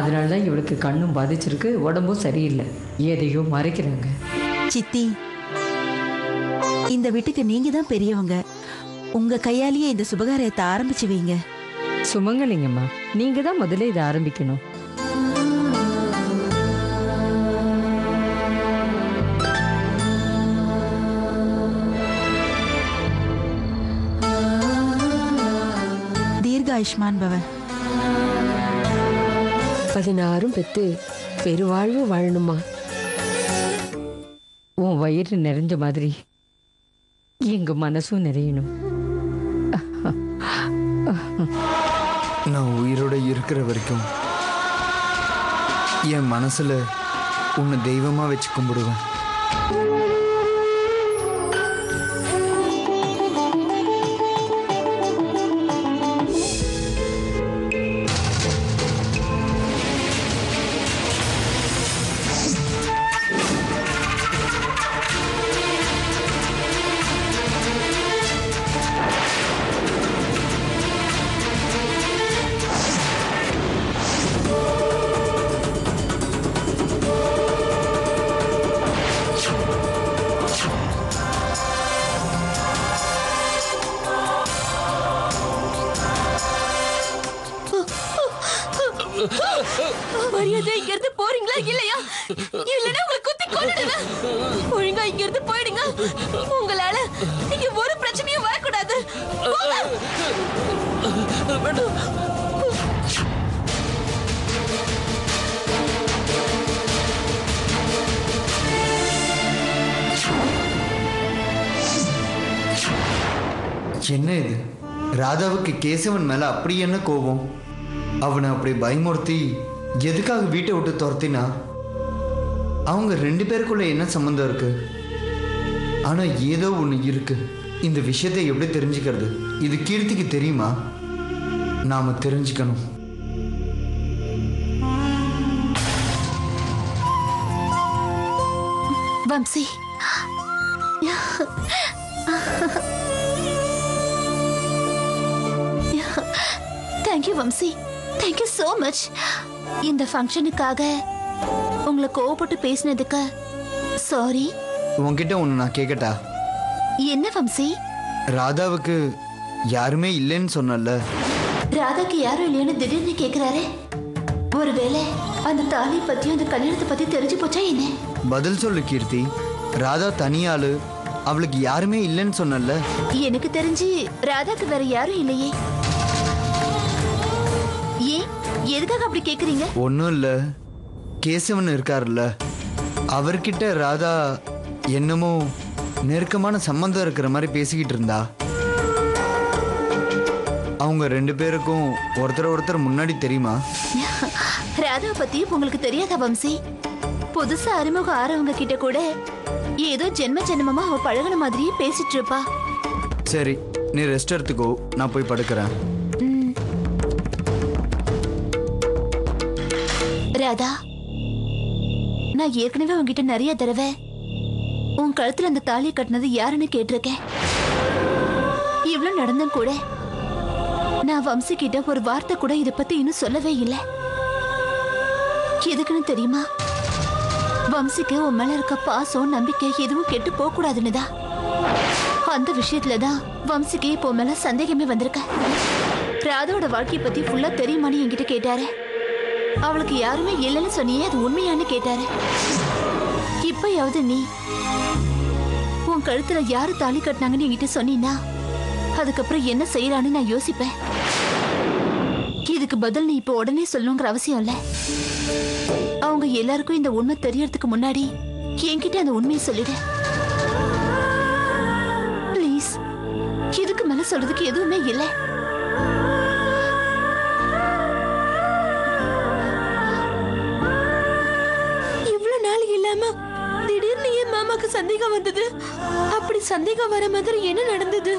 அதனால தான் இவளுக்கு கண்ணும் பாதிச்சிருக்கு, உடம்பும் சரியில்லை. எதையோ மறைக்கிறாங்க. சித்தி, இந்த வீட்டுக்கு நீங்க தான் பெரியவங்க. உங்க கையாலேயே இந்த சுபகாரியத்தை ஆரம்பிச்சு வைங்க. சுமங்கலிங்கம்மா, நீங்க தான் முதல்ல இதை ஆரம்பிக்கணும். தீர்காயுஷ்மான் பவன். 16 பெத்து பெருவாழ்வு வாழணுமா. உன் வயிறு நிறைஞ்ச மாதிரி எங்க மனசும் நிறையணும். நான் உயிரோட இருக்கிற வரைக்கும் என் மனசுல உன்னை தெய்வமா வச்சு கும்பிடுவேன். மரியாதை இங்க இருந்து போறீங்களா இல்லையா? இல்லனா உங்களை குத்தி கொல்லுடுவேன். ஒழுங்கா இங்க இருந்து போயிடுங்க. உங்களால இங்க ஒரு பிரச்சனையும் வரக்கூடாது. என்ன இது? ராதாவுக்கு கேசவன் மேல அப்படி என்ன கோபம்? அவனை அப்படி பயமுறுத்தி எதுக்காக வீட்டை விட்டு துரத்தினா? அவங்க 2 பேருக்குள்ள என்ன சம்பந்தம் இருக்கு? ஆனா ஏதோ ஒண்ணு இருக்கு. இந்த விஷயத்தை எப்படி தெரிஞ்சுக்கிறது? இது கீர்த்திக்கு தெரியுமா? நாம தெரிஞ்சுக்கணும். Vamsi, thank you Vamsi, thank you so much. இந்த ஃபங்க்ஷனுக்காக உங்களை கோவப்பட்டு பேசினதுக்கு சாரி. உன்கிட்ட ஒன்று நான் கேட்கட்டா? என்ன வம்சி? ராதாவுக்கு யாருமே இல்லைன்னு சொன்னல. ராதாக்கு யாரும் இல்லைன்னு திடீர்னு கேக்குறாரு. ஒருவேளை அந்த தாலி பத்தியும் அந்த கல்யாணத்தை பத்தி தெரிஞ்சு போச்சா என்ன? பதில் சொல்லு கீர்த்தி. ராதா தனியாளு, அவளுக்கு யாருமே இல்லைன்னு சொன்னல. எனக்கு தெரிஞ்சு ராதாக்கு வேற யாரும் இல்லையே. ஏன், எதுக்காக அப்படி கேக்குறீங்க? ஒன்றும் இல்லை, கேசவன் இருக்காருல்ல, அவர்கிட்ட ராதா என்னமோ நெருக்கமான சம்பந்தம் இருக்கிற மாதிரி பேசிக்கிட்டு இருந்தா. அவங்க 2 பேருக்கும் ஒருத்தர் முன்னாடி தெரியுமா? ராதா பத்தி உங்களுக்கு தெரியாதா வம்சி? புதுசா அறிமுகம் ஆறவங்க கிட்ட கூட ஏதோ ஜென்மமா அவ பழகுன மாதிரியே பேசிட்டு இருப்பா. சரி, நீ ரெஸ்ட் எடுத்துக்கோ, நான் போய் படுக்கிறேன். ராதா, நான் ஏற்கனவே உங்ககிட்ட நிறைய தடவை உன் கழுத்துல அந்த தாலியை கட்டினது யாருன்னு கேட்டிருக்கேன். இவ்வளவு நடந்தும் கூட நான் வம்சி கிட்ட ஒரு வார்த்தை கூட இதை பத்தி இன்னும் சொல்லவே இல்லை. எதுக்குன்னு தெரியுமா? வம்சிக்கு உன் மேல இருக்க பாசம் நம்பிக்கை எதுவும் கெட்டு போக கூடாதுன்னுதான். அந்த விஷயத்துலதான் வம்சிக்கு இப்போ மேல சந்தேகமே வந்திருக்க. ராதாவோட வாழ்க்கையை பத்தி ஃபுல்லா தெரியுமான்னு என்கிட்ட கேட்டாரு. அவளுக்கு யாருமே இல்லைன்னு சொன்னியே, அது உண்மையானு கேட்டாரு. இப்பயாவது நீ உன் கழுத்துல யாரு தாலி கட்டினாங்கன்னு என்கிட்ட சொன்னீன்னா அதுக்கப்புறம் என்ன செய்யறான்னு நான் யோசிப்பேன். இதுக்கு பதில் நீ இப்ப உடனே சொல்லணுங்கிற அவசியம் இல்ல. அவங்க எல்லாருக்கும் இந்த உண்மை தெரியறதுக்கு முன்னாடி என்கிட்ட அந்த உண்மையை சொல்லிடு பிளீஸ். இதுக்கு மேல சொல்றதுக்கு எதுவுமே இல்லை. இவ்வளவு நாள் இல்லாம திடீர்னு என் மாமாக்கு சந்தேகம் வந்தது. அப்படி சந்தேகம் வர மாதிரி என்ன நடந்தது?